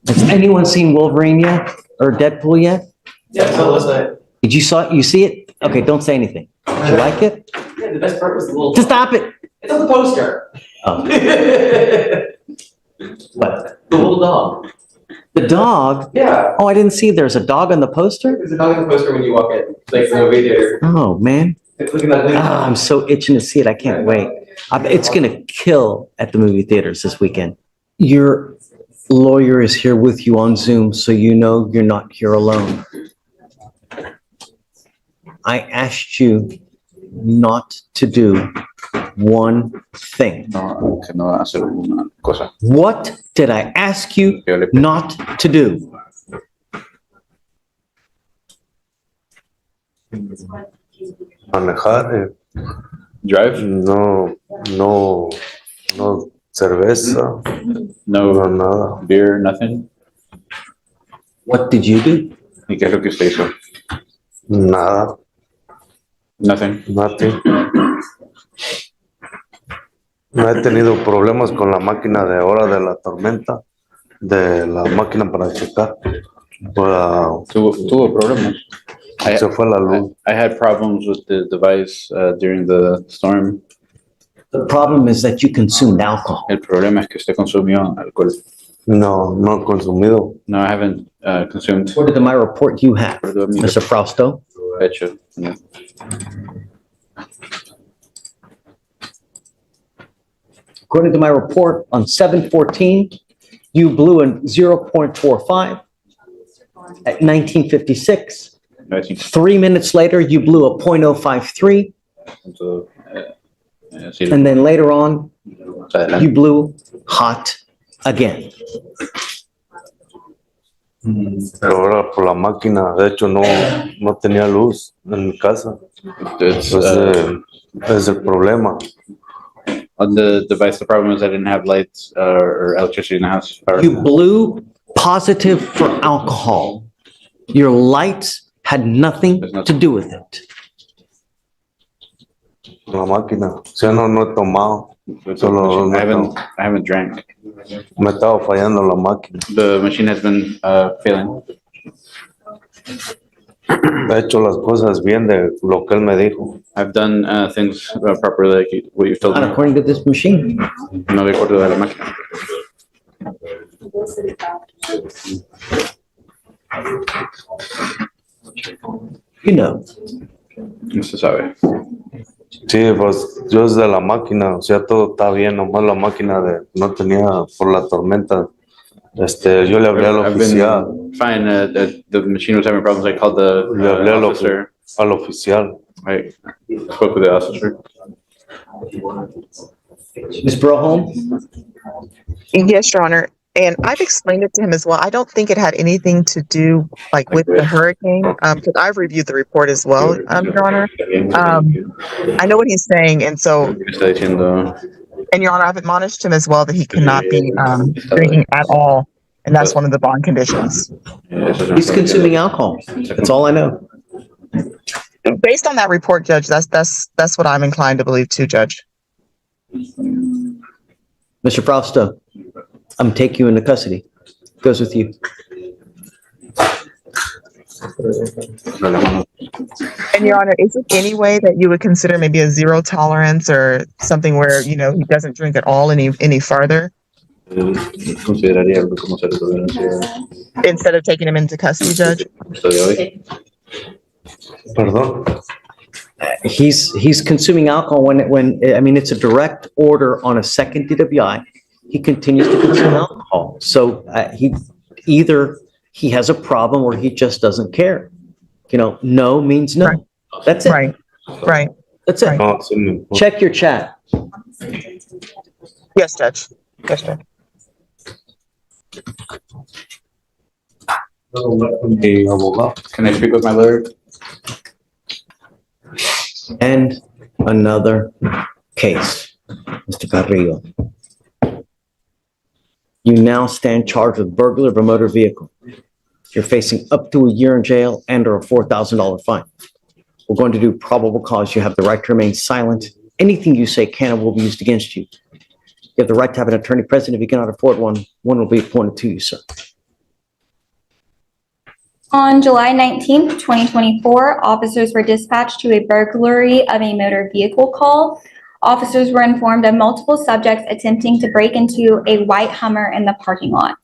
Has anyone seen Wolverine yet or Deadpool yet? Yeah, so last night. Did you see it? Okay, don't say anything. Did you like it? Yeah, the best part was the little. Just stop it. It's on the poster. Oh, what? The little dog. The dog? Yeah. Oh, I didn't see there's a dog on the poster? There's a dog in the poster when you walk in, like the movie theater. Oh, man. Look at that. Ah, I'm so itching to see it. I can't wait. It's gonna kill at the movie theaters this weekend. Your lawyer is here with you on Zoom, so you know you're not here alone. I asked you not to do one thing. No, que no hacer una cosa. What did I ask you Yo le not to do? Manejar, Drive? no cerveza, no No nada. beer, nothing. What did you do? ¿Y qué es lo que usted hizo? Nada, Nothing. nothing. No he tenido problemas con la máquina de hora de la tormenta, de la máquina para checar. Tuvo problemas. Se fue la luz. I had problems with the device during the storm. The problem is that you consumed alcohol. El problema es que usted consumió alcohol. No, no he consumido. No, I haven't consumed. According to my report, you have, Mr. Frausto. Hecho. No. According to my report, on 7/14, you blew a 0.45 at 1956. I think 3 minutes later, you blew a .053, so, sí, and then later on, más adelante. you blew hot again. Pero ahora por la máquina, de hecho no tenía luz en mi casa. It's, Es el problema. on the device, the problem is I didn't have lights or electricity in the house. Power. You blew positive for alcohol. Your lights had nothing to do with it. La máquina. O sea, no he tomado. Solo I haven't drank. me estaba fallando la máquina. The machine has been failing. He hecho las cosas bien de lo que él me dijo. I've done things properly, like what you've told Not me. according to this machine. No de acuerdo a la máquina. You know, No se sabe. Sí, pues yo desde la máquina, o sea, todo está bien, nomás la máquina no tenía por la tormenta. Yo le hablé al I've oficial, been fine. The machine was having problems. I called the le hablé officer. al oficial. I spoke with the officer. Ms. Broholm, Yes, Your Honor. And I've explained it to him as well. I don't think it had anything to do like with the hurricane, because I've reviewed the report as well, Your Honor. I know what he's saying, and so, Está diciendo, and Your Honor, I've admonished him as well that he cannot be drinking at all, and that's one of the bond conditions. he's consuming alcohol. That's all I know. Based on that report, Judge, that's what I'm inclined to believe too, Judge. Mr. Frausto, I'm gonna take you into custody. Goes with you. And Your Honor, is there any way that you would consider maybe a zero tolerance or something where, he doesn't drink at all any farther consideraría algo como ser tolerancia instead of taking him into custody, Judge? esto de hoy. Perdón. He's consuming alcohol when it's a direct order on a second DWI. He continues to consume alcohol. So he has a problem or he just doesn't care. No means no. Right. That's it. Right. That's it. No, sí me importa. Check your chat. Yes, Judge. Yes, Judge. Mi abogado. Can I speak with my lawyer? And another case, Mr. Carrillo. You now stand charged with burglary of a motor vehicle. You're facing up to a year in jail and or a $4,000 fine. We're going to do probable cause. You have the right to remain silent. Anything you say can and will be used against you. You have the right to have an attorney present. If you cannot afford one will be appointed to you, sir. On July 19th, 2024, officers were dispatched to a burglary of a motor vehicle call. Officers were informed of multiple subjects attempting to break into a white Hummer in the parking lot.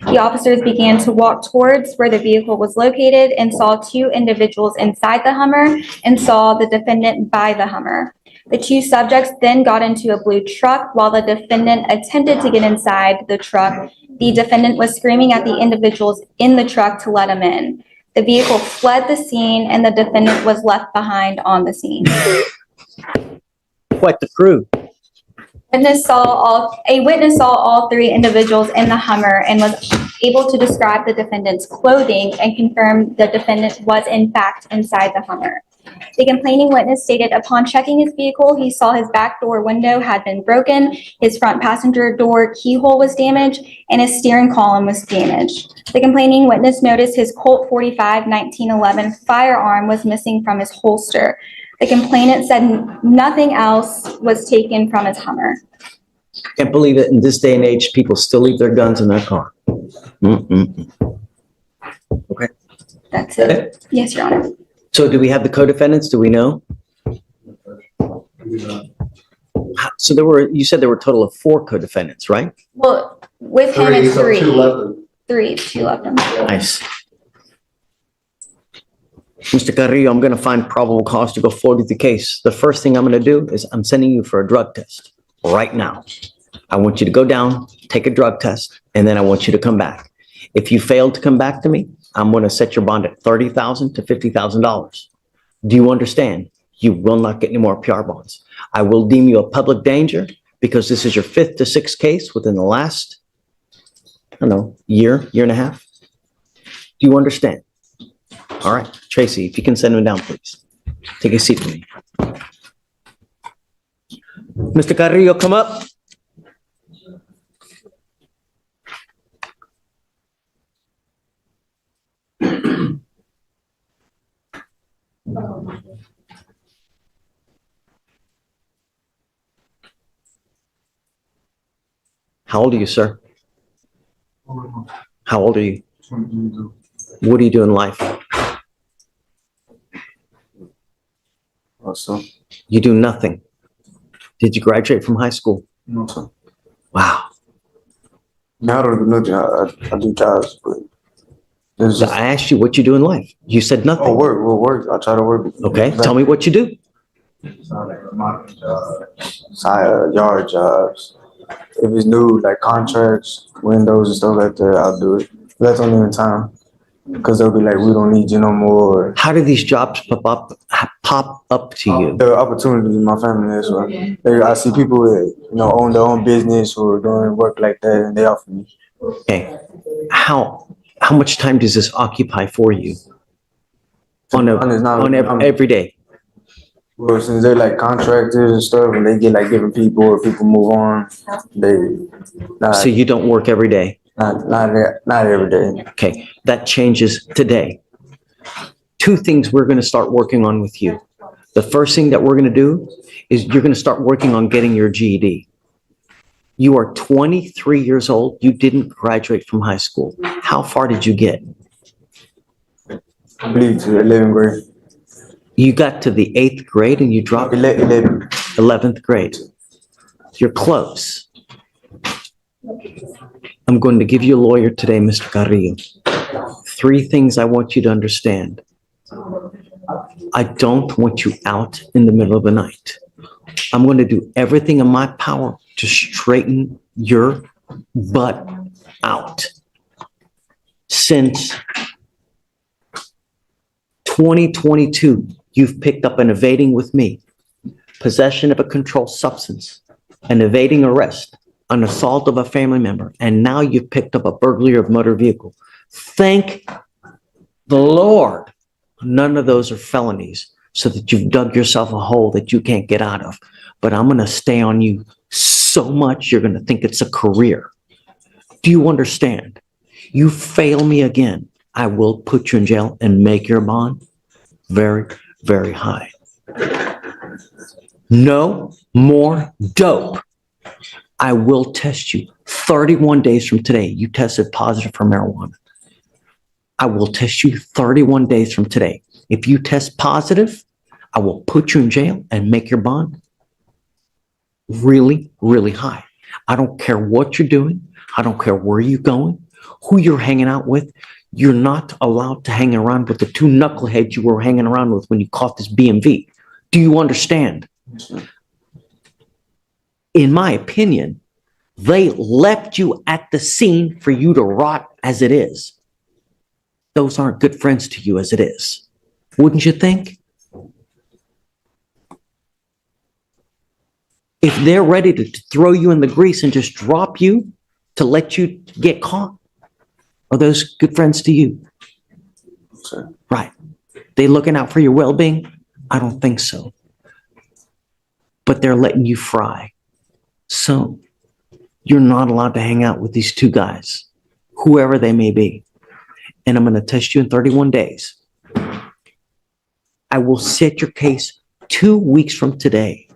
The officers began to walk towards where the vehicle was located and saw two individuals inside the Hummer and saw the defendant by the Hummer. The two subjects then got into a blue truck while the defendant attempted to get inside the truck. The defendant was screaming at the individuals in the truck to let him in. The vehicle fled the scene and the defendant was left behind on the scene. Quite the crew. A witness saw all three individuals in the Hummer and was able to describe the defendant's clothing and confirm the defendant was in fact inside the Hummer. The complaining witness stated upon checking his vehicle, he saw his back door window had been broken, his front passenger door keyhole was damaged, and his steering column was damaged. The complaining witness noticed his Colt 45 1911 firearm was missing from his holster. The complainant said nothing else was taken from his Hummer. Can't believe it. In this day and age, people still leave their guns in their car. Okay. That's it. Yes, Your Honor. So do we have the co-defendants? Do we know? So you said there were a total of 4 co-defendants, right? Well, with him, it's so 3. two left. 3, 2 of them. Nice. Mr. Carrillo, I'm going to find probable cause to go forward with the case. The first thing I'm going to do is I'm sending you for a drug test right now. I want you to go down, take a drug test, and then I want you to come back. If you fail to come back to me, I'm going to set your bond at $30,000 to $50,000. Do you understand? You will not get any more PR bonds. I will deem you a public danger because this is your 5th to 6th case within the last, I don't know, year and a half. Do you understand? All right, Tracy, if you can send him down, please. Take a seat with me. Mr. Carrillo, come up. How old are you, sir? How old are you? What do you do in life? Also, You do nothing. Did you graduate from high school? no, sir. Wow. I don't do nothing. I do jobs, but it's So just, I asked you what you do in life. You said oh, nothing. work. I try to work. Okay, tell me what you do. Yard jobs. If it's new, like contracts, windows and stuff like that, I'll do it. That's only in time. Because they'll be like, we don't need you no more. How do these jobs pop up to you? The opportunities in my family as well. I see people that, own their own business or doing work like that, and they offer me. Okay, how much time does this occupy for you? Every day? Well, since they're like contractors and stuff, and they get like different people, or people move on, So you don't work every day? not every day. Okay, that changes today. 2 things we're going to start working on with you. The first thing that we're going to do is you're going to start working on getting your GED. You are 23 years old. You didn't graduate from high school. How far did you get? I believe to 11th grade. You got to the 8th grade and you dropped 11. 11th grade. You're close. I'm going to give you a lawyer today, Mr. Carrillo. 3 things I want you to understand. I don't want you out in the middle of the night. I'm going to do everything in my power to straighten your butt out. Since 2022, you've picked up an evading with me, possession of a controlled substance, an evading arrest, an assault of a family member, and now you've picked up a burglary of motor vehicle. Thank the Lord, none of those are felonies, so that you've dug yourself a hole that you can't get out of. But I'm going to stay on you so much, you're going to think it's a career. Do you understand? You fail me again, I will put you in jail and make your bond very, very high. No more dope. I will test you. 31 days from today, you tested positive for marijuana. I will test you 31 days from today. If you test positive, I will put you in jail and make your bond really, really high. I don't care what you're doing. I don't care where you're going, who you're hanging out with. You're not allowed to hang around with the two knuckleheads you were hanging around with when you caught this BMV. Do you understand? In my opinion, they left you at the scene for you to rot as it is. Those aren't good friends to you as it is. Wouldn't you think? If they're ready to throw you in the grease and just drop you to let you get caught, are those good friends to you? Sure. Right. They looking out for your well-being? I don't think so. But they're letting you fry. So you're not allowed to hang out with these two guys, whoever they may be. And I'm going to test you in 31 days. I will set your case 2 weeks from today.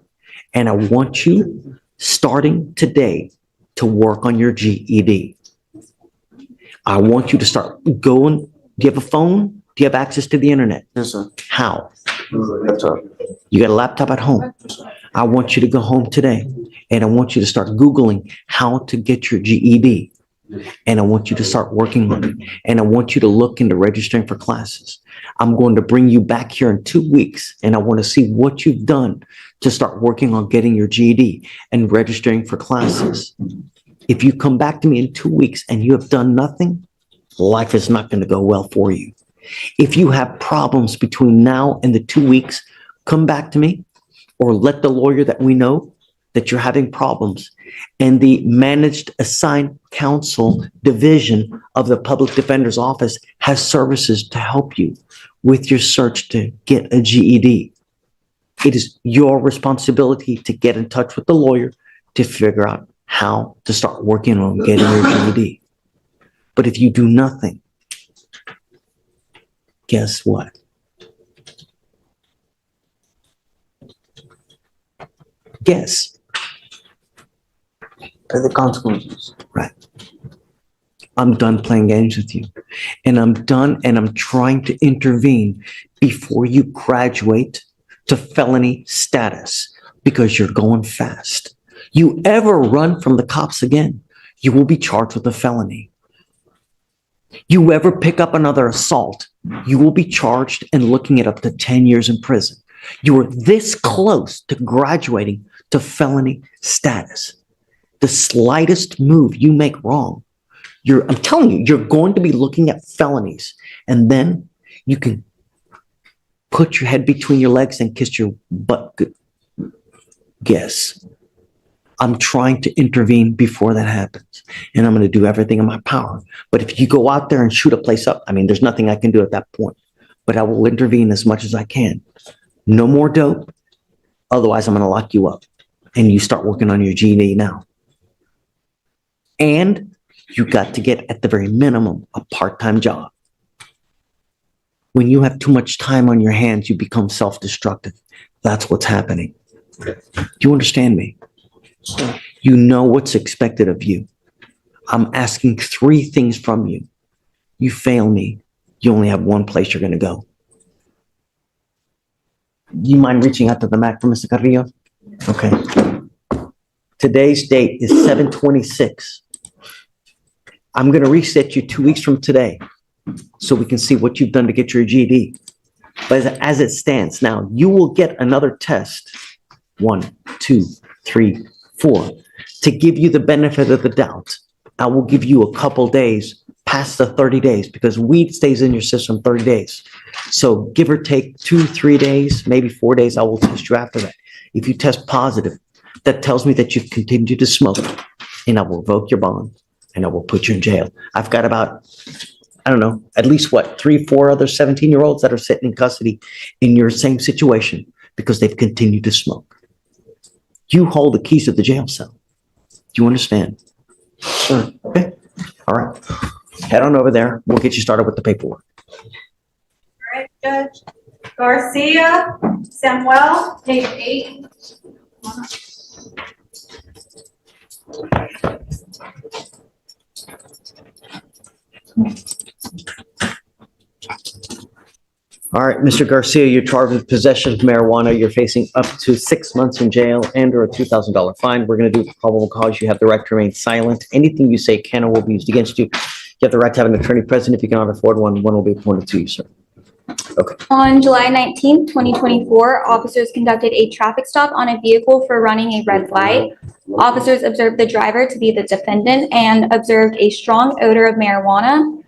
And I want you, starting today, to work on your GED. I want you to start going. Do you have a phone? Do you have access to the internet? Yes, sir. How? Laptop. You got a laptop at home. I want you to go home today and I want you to start Googling how to get your GED. And I want you to start working on it. And I want you to look into registering for classes. I'm going to bring you back here in 2 weeks and I want to see what you've done to start working on getting your GED and registering for classes. If you come back to me in 2 weeks and you have done nothing, life is not going to go well for you. If you have problems between now and the 2 weeks, come back to me or let the lawyer that we know that you're having problems. And the managed assigned counsel division of the public defender's office has services to help you with your search to get a GED. It is your responsibility to get in touch with the lawyer to figure out how to start working on getting your GED. But if you do nothing, guess what? Guess. Pay the consequences. Right. I'm done playing games with you. And I'm done and I'm trying to intervene before you graduate to felony status because you're going fast. You ever run from the cops again, you will be charged with a felony. You ever pick up another assault, you will be charged and looking at up to 10 years in prison. You are this close to graduating to felony status. The slightest move you make wrong, I'm telling you, you're going to be looking at felonies. And then you can put your head between your legs and kiss your butt. Guess. I'm trying to intervene before that happens. And I'm going to do everything in my power. But if you go out there and shoot a place up, I mean, there's nothing I can do at that point. But I will intervene as much as I can. No more dope. Otherwise, I'm going to lock you up. And you start working on your GED now. And you got to get, at the very minimum, a part-time job. When you have too much time on your hands, you become self-destructive. That's what's happening. Do you understand me? You know what's expected of you. I'm asking 3 things from you. You fail me, you only have one place you're going to go. You mind reaching out to the Mac for Mr. Carrillo? Okay. Today's date is 7/26. I'm going to reset you 2 weeks from today so we can see what you've done to get your GED. But as it stands now, you will get another test. 1, 2, 3, 4, to give you the benefit of the doubt. I will give you a couple days past the 30 days because weed stays in your system 30 days. So give or take 2-3 days, maybe 4 days, I will test you after that. If you test positive, that tells me that you've continued to smoke and I will revoke your bond and I will put you in jail. I've got about, I don't know, at least 3-4 other 17-year-olds that are sitting in custody in your same situation because they've continued to smoke. You hold the keys to the jail cell. Do you understand? Sure. Okay. All right. Head on over there. We'll get you started with the paperwork. All right, Judge. Garcia, Samuel, page 8. All right, Mr. Garcia, you're charged with possession of marijuana. You're facing up to 6 months in jail and or a $2,000 fine. We're going to do probable cause. You have the right to remain silent. Anything you say can or will be used against you. You have the right to have an attorney present. If you cannot afford one, one will be appointed to you, sir. On July 19th, 2024, officers conducted a traffic stop on a vehicle for running a red light. Officers observed the driver to be the defendant and observed a strong odor of marijuana.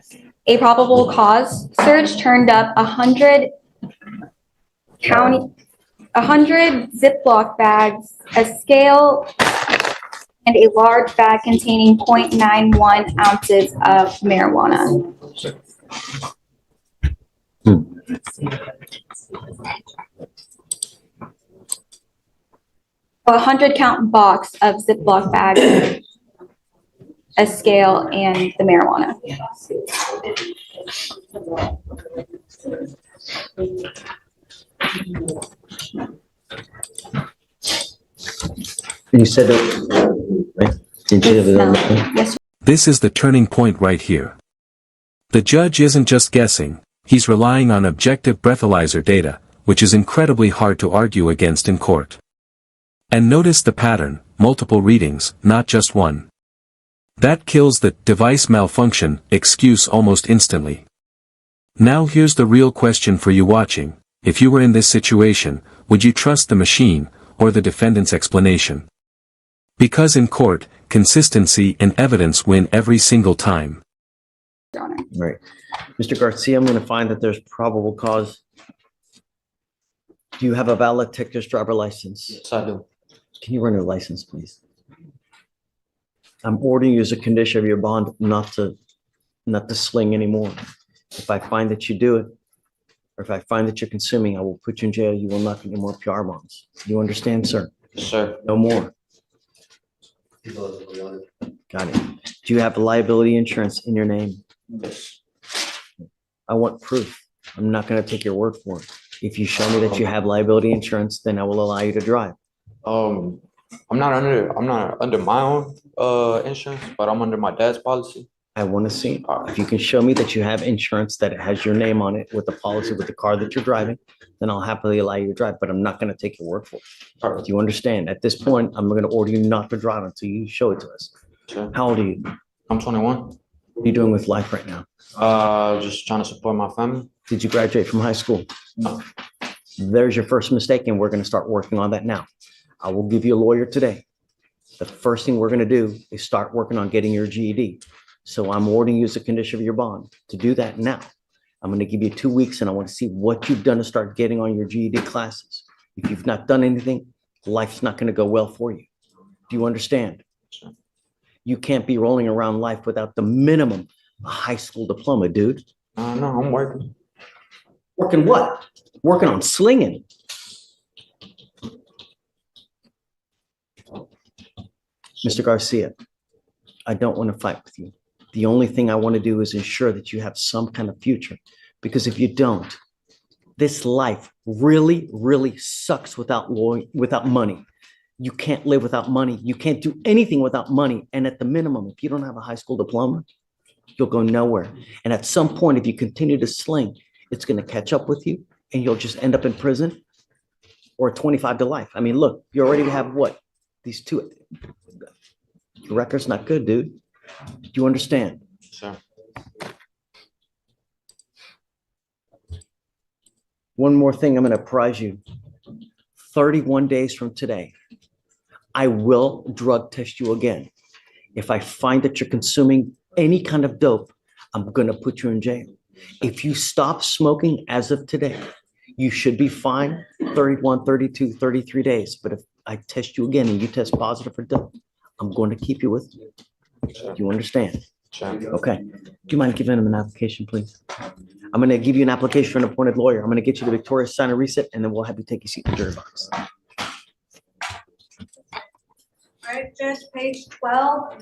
A probable cause search turned up 100 Ziploc bags, a scale, and a large bag containing 0.91 ounces of marijuana. A 100-count box of Ziploc bags, a scale, and the marijuana. You said that, right? Didn't you have it on the phone? Yes, This is the turning point right here. The judge isn't just guessing, he's relying on objective breathalyzer data, which is incredibly hard to argue against in court. And notice the pattern, multiple readings, not just one. That kills the device malfunction excuse almost instantly. Now here's the real question for you watching. If you were in this situation, would you trust the machine, or the defendant's explanation? Because in court, consistency and evidence win every single time. Your Honor. Right. Mr. Garcia, I'm going to find that there's probable cause. Do you have a valid Texas driver license? Yes, I do. Can you run your license, please? I'm ordering you as a condition of your bond not to sling anymore. If I find that you do it, or if I find that you're consuming, I will put you in jail. You will not get any more PR bonds. You understand, sir? Yes, sir. No more. Got it. Do you have liability insurance in your name? Yes. I want proof. I'm not going to take your word for it. If you show me that you have liability insurance, then I will allow you to drive. I'm not under my own insurance, but I'm under my dad's policy. I want to see, if you can show me that you have insurance, that it has your name on it with the policy with the car that you're driving, then I'll happily allow you to drive, but I'm not going to take your word for it. Do you understand? At this point, I'm going to order you not to drive until you show it to us. Sure. How old are you? I'm 21. What are you doing with life right now? Just trying to support my family. Did you graduate from high school? No. There's your first mistake, and we're going to start working on that now. I will give you a lawyer today. The first thing we're going to do is start working on getting your GED. So I'm ordering you as a condition of your bond to do that now. I'm going to give you 2 weeks, and I want to see what you've done to start getting on your GED classes. If you've not done anything, life's not going to go well for you. Do you understand? Sure. You can't be rolling around life without the minimum a high school diploma, dude. No, I'm working. Working what? Working on slinging. Mr. Garcia, I don't want to fight with you. The only thing I want to do is ensure that you have some kind of future. Because if you don't, this life really, really sucks without money. You can't live without money. You can't do anything without money. And at the minimum, if you don't have a high school diploma, you'll go nowhere. And at some point, if you continue to sling, it's going to catch up with you and you'll just end up in prison or 25 to life. I mean, look, you already have what? These two. Your record's not good, dude. Do you understand? Sure. One more thing I'm going to apprise you. 31 days from today, I will drug test you again. If I find that you're consuming any kind of dope, I'm going to put you in jail. If you stop smoking as of today, you should be fine 31, 32, 33 days. But if I test you again and you test positive for dope, I'm going to keep you with you. Sure. Do you understand? Sure. Okay. Do you mind giving him an application, please? I'm going to give you an application for an appointed lawyer. I'm going to get you the Victoria sign and reset, and then we'll have you take your seat in the jury box. All right, Judge, page 12.